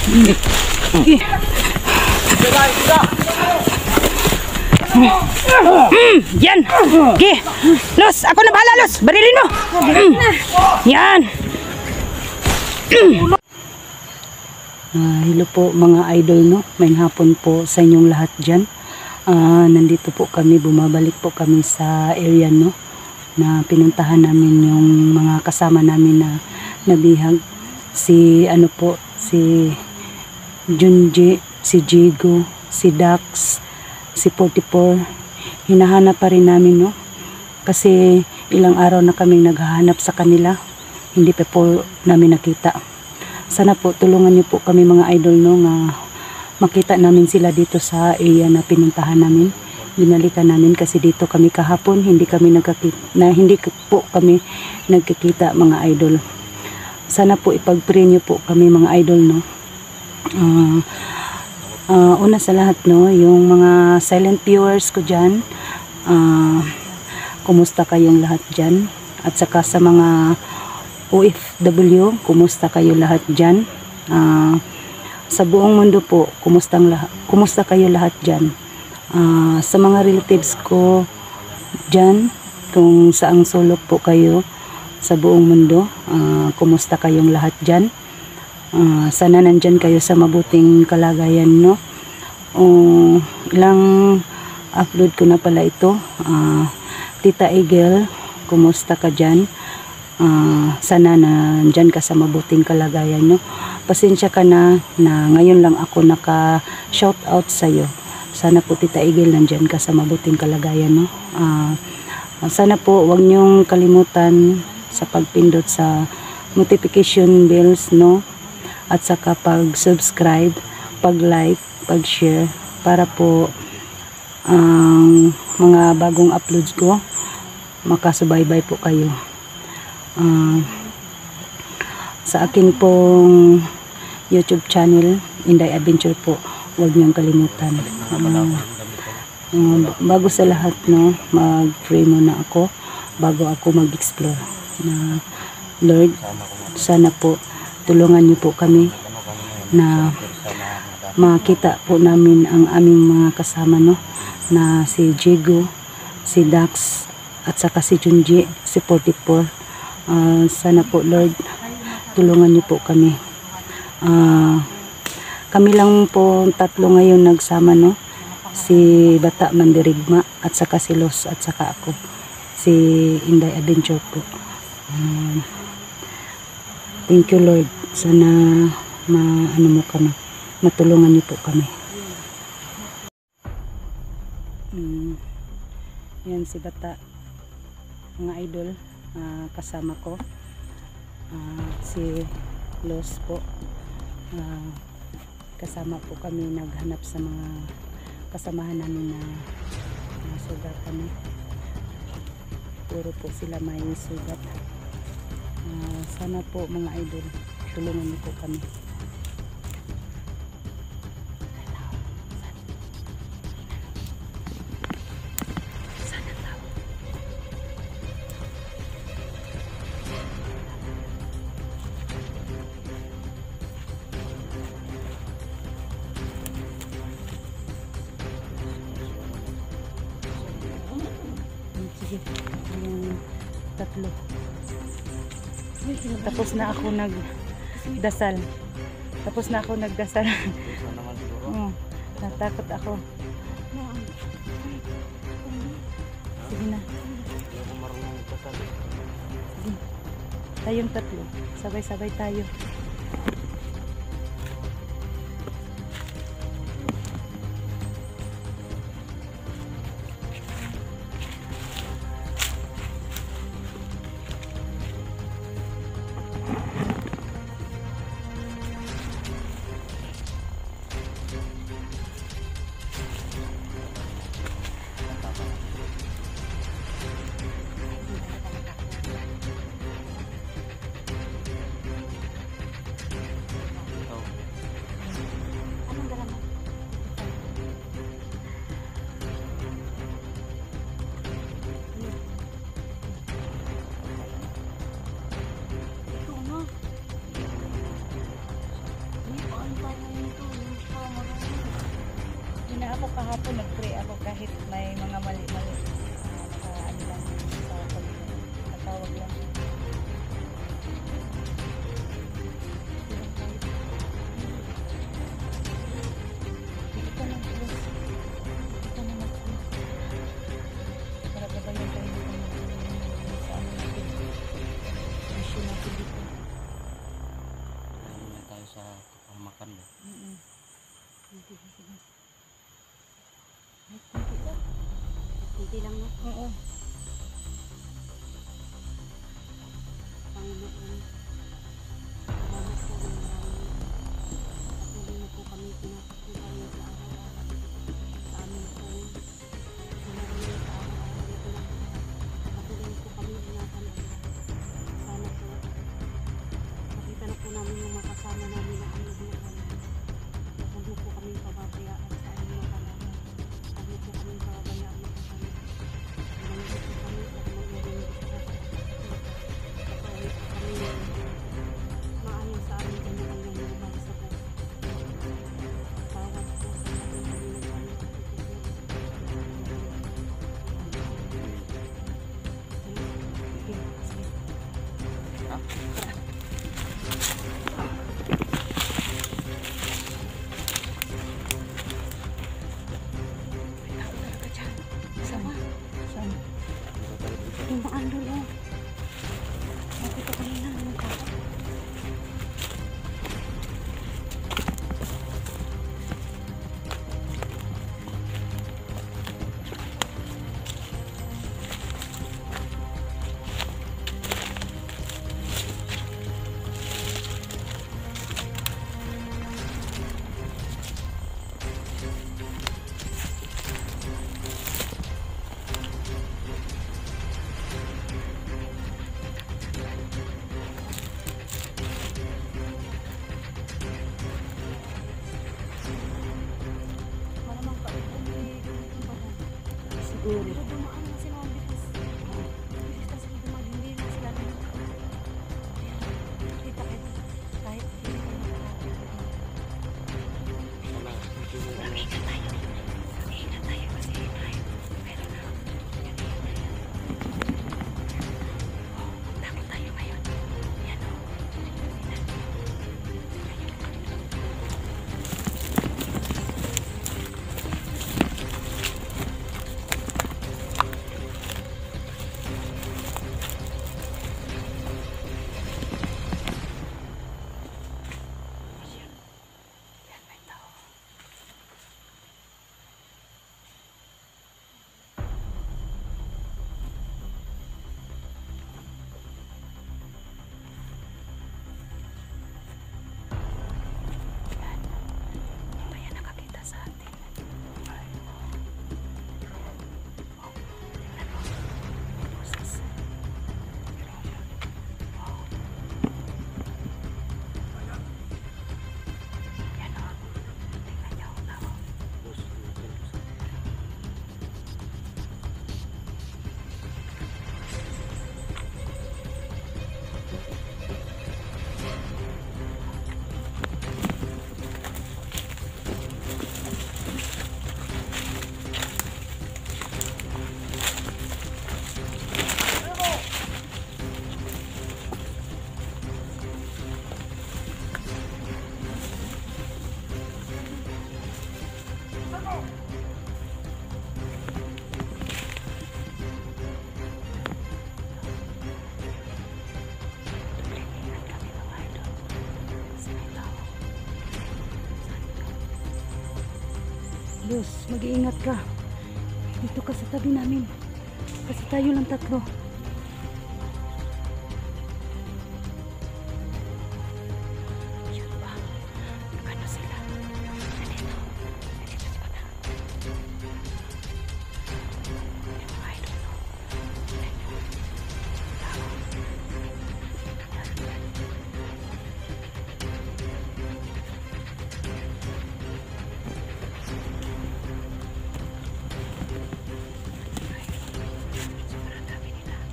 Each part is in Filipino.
Yan. Okay. Los, ako na bahala, Los. Barilin mo. Yan. Hello po mga idol, no. May hapon po sa inyong lahat dyan. Nandito po kami, bumabalik po kami sa area, no, na pinuntahan namin yung mga kasama namin na nabihag. Si ano po, si Junji, si Jigo, si Dax, si 44. Hinahanap pa rin namin, no, kasi ilang araw na kaming naghahanap sa kanila, hindi pa po namin nakita. Sana po tulungan niyo po kami mga idol, no, nga makita namin sila dito sa area na pinuntahan namin. Binalikan namin kasi dito kami kahapon, hindi po kami nagkikita mga idol. Sana po ipag-pray niyo po kami mga idol, no. Una sa lahat, no, yung mga silent viewers ko dyan, kumusta kayong lahat dyan? At saka sa mga OFW, kumusta kayo lahat dyan? Sa buong mundo po, kumusta kayo lahat dyan? Sa mga relatives ko dyan, kung saang sulok po kayo sa buong mundo, kumusta kayong lahat dyan? Sana nandyan kayo sa mabuting kalagayan, no. Ilang upload ko na pala ito. Tita Eagle, kumusta ka dyan? Sana nandyan ka sa mabuting kalagayan, no. Pasensya ka na ngayon lang ako naka shout out sa'yo. Sana po Tita Eagle, nandyan ka sa mabuting kalagayan, no. Sana po wag niyong kalimutan sa pagpindot sa notification bells, no, at saka pag-subscribe, pag-like, pag-share, para po ang mga bagong uploads ko makasubaybay po kayo. Sa akin pong YouTube channel, Inday Adventure po, huwag niyong kalimutan. Bago sa lahat, no, mag-pray muna ako bago ako mag-explore. Lord, sana po tulungan niyo po kami na makita po namin ang aming mga kasama, no, na si Jigo, si Dax, at saka si Junji, si 44. Sana po Lord, tulungan niyo po kami. Kami lang po tatlo ngayon nagsama, no, si Bata Mandirigma, at saka si Los, at saka ako, si Inday Adventure po. Thank you Lord, sana matulungan niyo po kami. Yan si Bata, mga idol, kasama ko. Si Los po, kasama po kami naghanap sa mga kasamahan namin na sugat kami. Puro po sila may sugat. Sana po mga idol, tulungan niyo po kami. Sige, yung tatlo. Tapos na ako nagdasal. Natakot ako. Sige na. Sige. Tayong tatlo. Sabay-sabay tayo. Ako kahapon nag-pray ako kahit may mga mali-mali. Ano lang sa pag-tawag lang. Hindi ka nag-close. Hindi ka na nag-close. Para gabayan tayo sa ano natin. Issue natin dito. Ayun na tayo sa kapamakan ba? Hindi lang no. Oo. Panginoon. Salamat po ng maraming. Patuloy na po kami pinapakita sa araw-araw. Sa amin po. Sa araw-araw dito lang. Patuloy po kami ingatan. Sana po. Makita na po namin yung makasama namin na ano din kami. Huwag po kami pababayaan sa aming mga kalaman. Huwag po kami pababayaan na po kami. Huwag po kami sa mga narinig sa maayos sa amin kung mga yung mga sa po. Tawad po sa amin kami ng kami. Sama. Saan? Yung mga andun o. Nakita ko nila ng tao. Malamang ka. Siguro. Pero dumaan na sila ang bitis. Bitis kasi dumaan. Hindi na sila na. Kita kahit hindi ka nakalapit. Wala. Medyo mo ano. Ingat tayo kasi tayo. Pero na. Takot tayo ngayon. Yan o. Yan may tao. Yan. Yung kaya nakakita sa atin. Tingnan mo. Boses. Yan o. Tingnan niyo. Tao. Bus. Ingat kami mga idol. Kasi may tao. Luz, mag-iingat ka. Dito ka sa tabi namin. Kasi tayo lang tatlo. Yun ba? Ano sila? Nandito. Nandito sa bata. Yung mga idol, no? Tingnan niyo. Tao. Sobrang dami nila.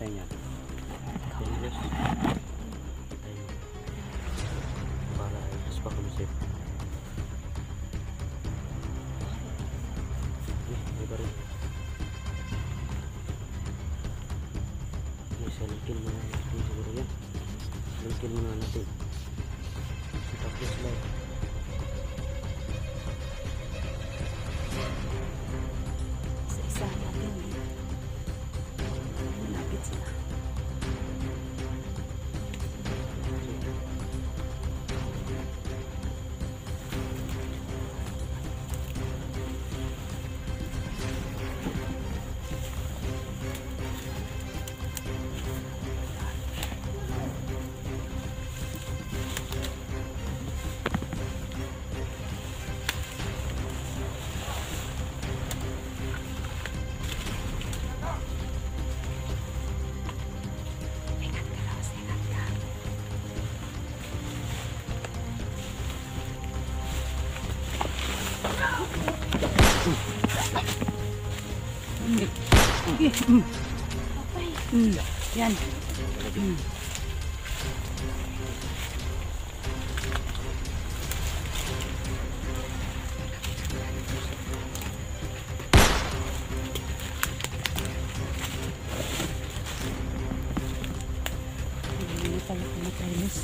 bahay niya. Serious. Tayo. Para mas pa kami safe. May baril. Salingkin muna natin siguro yan. Salingkin muna natin. Tapos lang. Isa-isa natin. Malapit sila. Yan. Hindi pala kumatayos.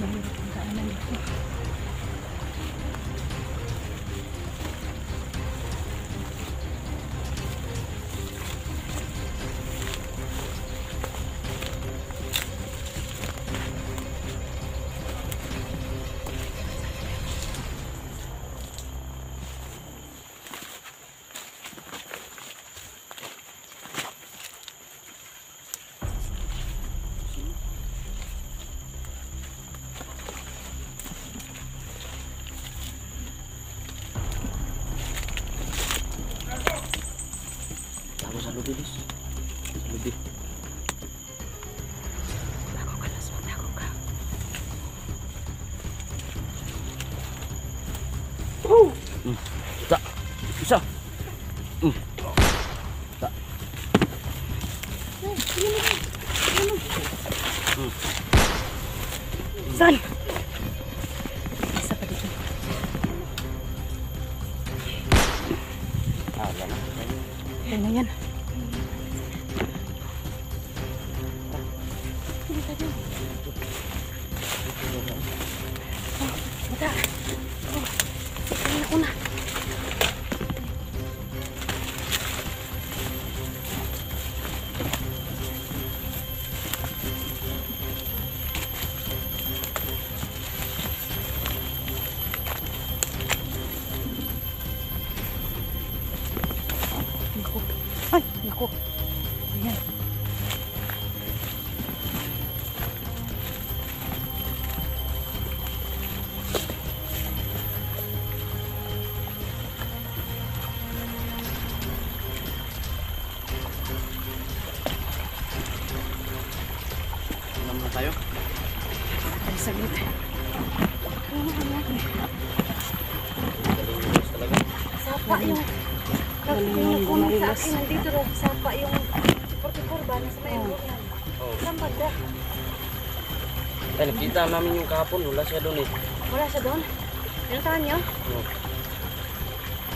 Mahirap ang daanan dito. Ako sa lubi, Lis. Sa lubi. Tago ka, Las. Magtago ka. Isa. Isa. Isa. Saan? Isa pa dito. Wala na. Kaya na yan. Mata. Kaya na una. Naku. Ay, naku. Ayan. Alam na tayo. Ay, saglit. Galing talaga. Sapa yung Galing yung yung comment sa Marilas. akin, nandito raw, sapa yung 44 ba, nasa may ulo yan. Oh. Saan banda? Eh, nakita namin yung kahapon. Wala siya doon eh. Wala siya doon? Pinuntahan niyo? Oh.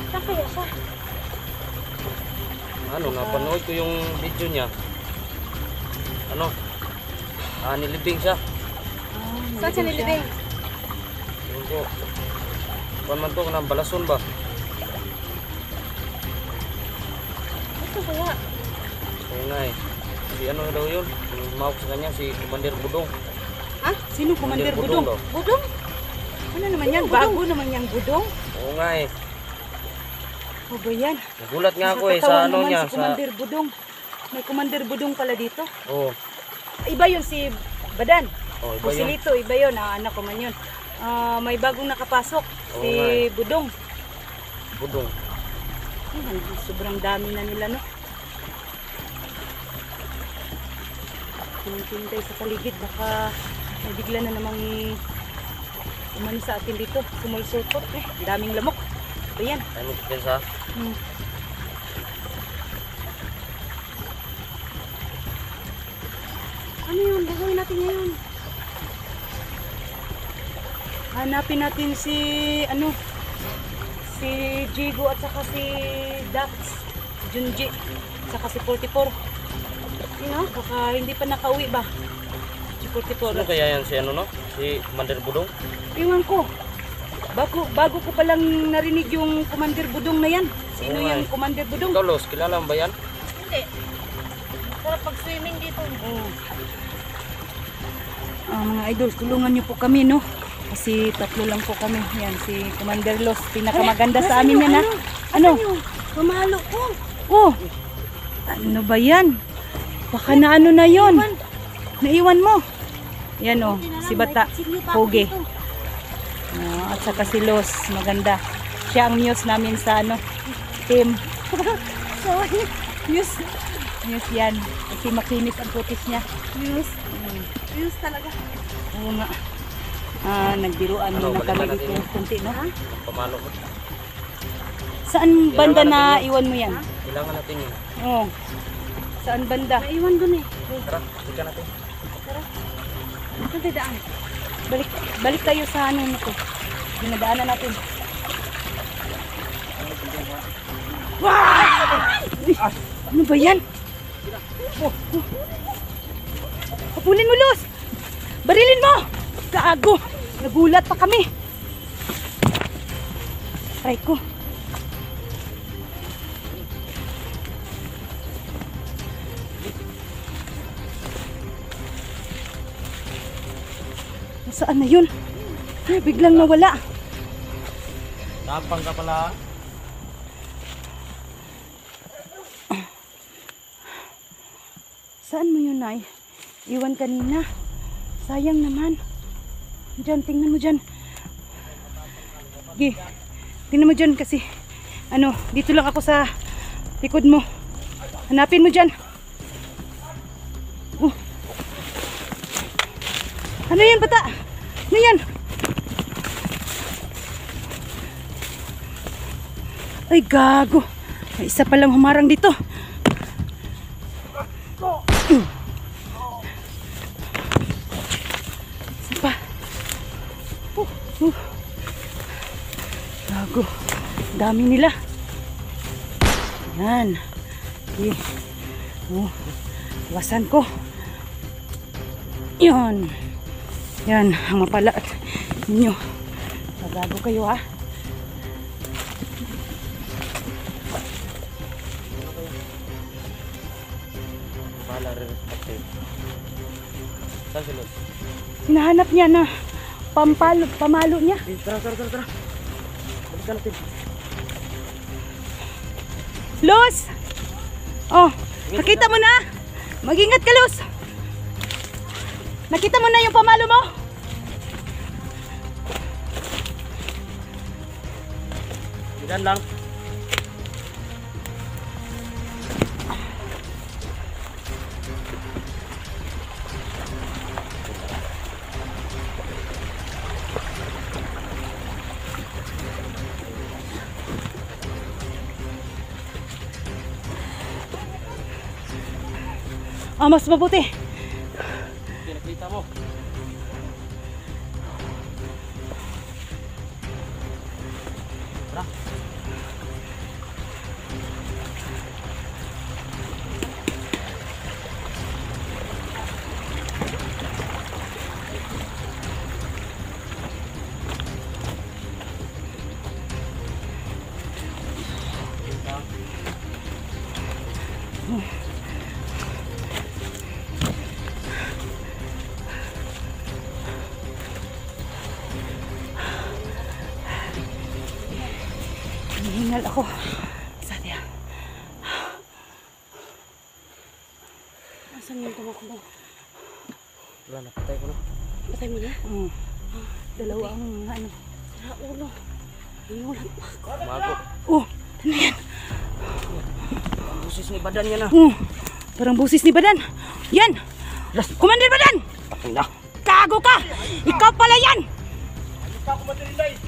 Saan kaya siya? Ano, napanood ko yung video niya. Ano? Nilibing siya. Saan siya nilibing? Yun ko. Kuwan man to, ng balason ba? Ito kaya? Kaya nga eh. Si ano daw yun? Yung mawak sa kanya, si Commander Budong. Ha? Sino Commander Budong? daw. Budong? Ano naman yan? Bago naman yung budong? Oo nga eh. O ba yan? Nagulat nga ako eh Nakakatawa sa ano naman niya. si Commander Budong. May Commander Budong pala dito. Oo. Iba yun si Badan. Oh, iba O si yun. Lito, iba yun. Anak ko man yun. May bagong nakapasok. Oo Si nga eh. Budong. Budong. Ay, sobrang dami na nila, no? Tinitintay sa paligid, baka may bigla na namang umano sa atin dito. Sumulsulpot, eh. Daming lamok. Ayan. Ano din sa? Ano yun? Gagawin natin ngayon. Hanapin natin si, ano, si Jigo at saka si Dax, Junji, saka si 44. You know, baka hindi pa nakauwi ba? Si 44. Ano kaya yan si ano no? Si Commander Budong? Iwan ko. Bago ko palang narinig yung Commander Budong na yan. Sino Oo nga yung eh. Commander Budong? Ikaw Los, kilala mo ba yan? Hindi. Sarap pag-swimming dito. Oh. Mga idol, tulungan niyo po kami, no? Kasi tatlo lang po kami. Yan, si Commander Los. Pinakamaganda sa amin yan, ha? Ano? Pamalo ko. Oh! Ano ba yan? Baka na ano na yon? Naiwan mo. Yan, oh. Si Bata. Pogi. At saka si Los. Maganda. Siya ang muse namin sa ano, team. Sorry. Muse. Muse yan. Kasi makinis ang putis niya. Views. Views talaga. Oo nga. Nagbiruan Ano, muna kami balikan dito natin kunti, no? Pamalo ko. Saan banda Kailangan na natin iwan mo yan? Kailangan natin yun. Oo. Saan banda? Naiwan dun eh. Tara, tika natin. Saan tayo daan? Balik tayo sa ano na to. Dinadaanan natin. Ano ba yan? Kapulin mo, Luz! Barilin mo! Gago! Nagulat pa kami. Try ko. Saan na yun? Ay, biglang nawala. Tapang ka pala. Saan mo yun, Nay? Iwan kanina. Sayang naman. Diyan, tingnan mo dyan. Gi, tingnan mo dyan kasi, ano, dito lang ako sa likod mo. Hanapin mo dyan. Oh. Ano yan, bata? Ano yan? Ay, gago. May isa palang humarang dito. Isa pa. Gago. Dami nila. Yan. Okay. Iwasan ko. Yan. Yan. Ang mapala ninyo. Magago kayo, ha? Bahala rin respected. Saan si Los? Hinahanap niya na pamalo niya. Tara. Balikan natin. Luz! Oh, nakita mo na? Mag-ingat ka, Luz! Nakita mo na yung pamalo mo? Diyan lang. Mas mabuti. Hindi nakita mo. Tara. Hinihingal ako. Satya. Asan yung tumakbo? Wala na, patay ko na. Patay mo na? Dalawa ang ano. Sa ulo. Inulan pa. Mago. Oh, ano yan? busis ni badan yan ah. Parang busis ni Badan. Yan! Commander Badan! Patay na. Gago ka! Ikaw pala yan!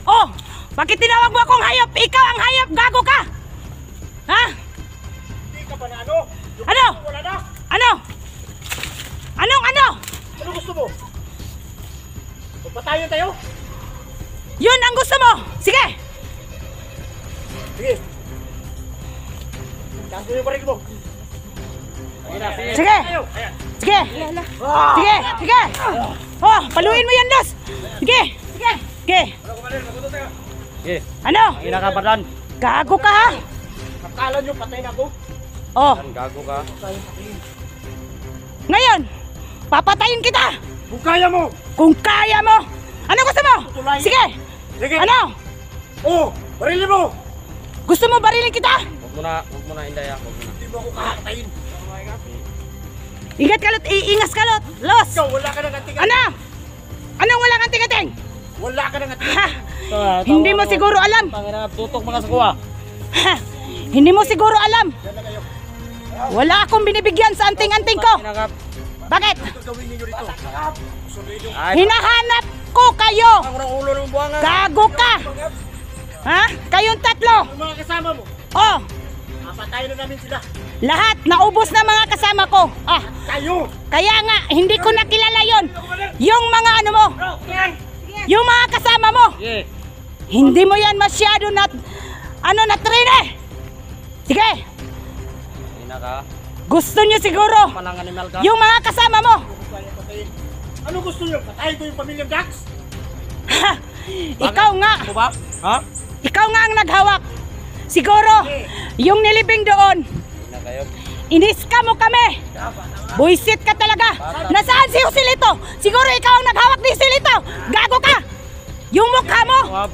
Oh! Bakit tinawag mo akong hayop? Ikaw ang hayop! Gago ka! Ha? Hindi ka ba na ano? Ano? Wala na. Ano? Ano? Ano gusto mo? Magpatayan tayo? Yun ang gusto mo! Sige! Sige. Taas mo yung baril mo. Sige! Tayo. Ayan. Sige! Sige! Sige! Oh! Paluin mo yan, Los! Sige! Sige! Sige! Sige. Ano? Ina ka badan. Gago ka ha? Akala nyo patay na ako? Oh! Yan, gago ka. Ngayon! Papatayin kita! Kung kaya mo! Kung kaya mo! Ano gusto mo? Tutulayin. Sige! Sige! Ano? Oh! Barilin mo! Gusto mo barilin kita? Huwag mo na, Inday ah. Huwag mo na. Hindi mo ako kakatayin. Ingat kalot! Iingas kalot! Los! Ikaw, wala ka nang anting. Ano? Anong walang anting-anting? Wala ka nang anting. Ha! Hindi mo siguro alam! Tangina, tutok mga sakuha. Ha! Hindi mo siguro alam! Wala akong binibigyan sa anting-anting ko! Inakap. Bakit? Ito gawin ninyo rito. Sunod yung Ay, Hinahanap ko kayo! ang unang ulo ng buwangan. Gago ka! Ha? Kayong tatlo! mga kasama mo. Oh! Papatayin na namin sila. Lahat naubos na mga kasama ko! Ah! Kayo! Kaya nga, hindi ko nakilala yon. Yung mga ano mo! Yung mga kasama mo! Sige. Hindi mo yan masyado na train eh! Sige! Ina ka. Gusto nyo siguro Panang animal ka. yung mga kasama mo! Kaya patayin. Ano gusto nyo? Patayin ko yung pamilyang Dax? Ha! Ikaw nga! Ako ba? Ha? Ikaw nga ang naghawak! Siguro, yung nilibing doon, Ina kayo. iniska mo kami! Buisit ka talaga! Nasaan si Joselito? Siguro ikaw ang naghawak ni Joselito! Gago ka! Yung mukha mo! Wab.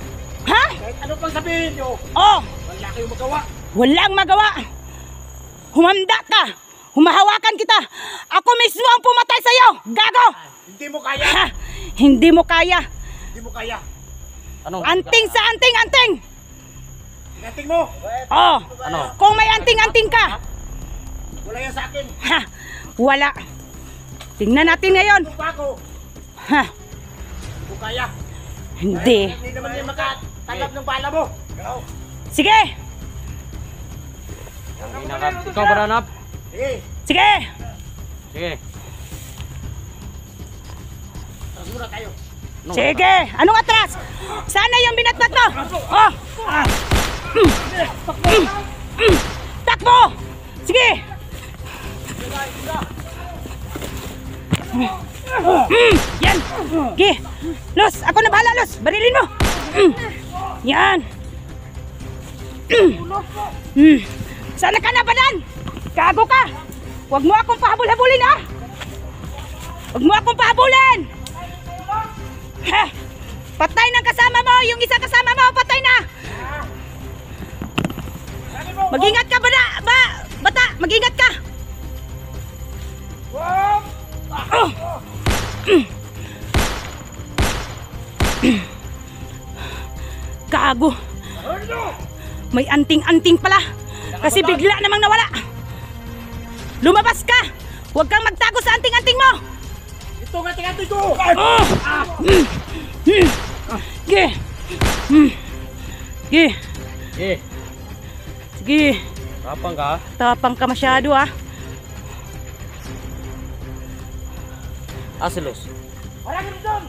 Ha? Kahit ano pang sabihin nyo, Oh! wala kayong magawa. Walang magawa! Humanda ka! Humahawakan kita! Ako mismo ang pumatay sa'yo! Gago! Hindi mo kaya. Ha! Hindi mo kaya! Hindi mo kaya. Anong? Anting sa anting-anting! Nating mo. Oh! Ano? Kung may anting-anting ka! Wala yan sa akin. Ha! Wala! Tingnan natin ngayon! Ano pa ako? Ha! Hindi mo kaya. Hindi! Hindi naman yan makatanggap ng bala mo. Sige! Ina ka. Ikaw ba nanap? Sige. Sige! Sige. Tapos muna tayo. Anong- Sige! Anong atras? Sana yung binatbat mo! Oh! Takbo! Sige! Yan! Sige! Los! Ako na bahala, Los! Barilin mo! Yan! Sana ka na, Badan! Gago ka! Huwag mo akong pahabol-habulin, ha! Huwag mo akong pahabulin! Ha! Patay ng kasama mo! Yung isa kasama mo, patay na! Mag-ingat ka, bata! Mag-ingat ka! Gago! May anting-anting pala! Kasi bigla namang nawala! Lumabas ka! Huwag kang magtago sa anting-anting mo! Ito nga tingatoy ko. Sige! Sige! Sige. Sige! Kapang ka. Tapang ka masyado, ah! Asilos. Wala ka doon.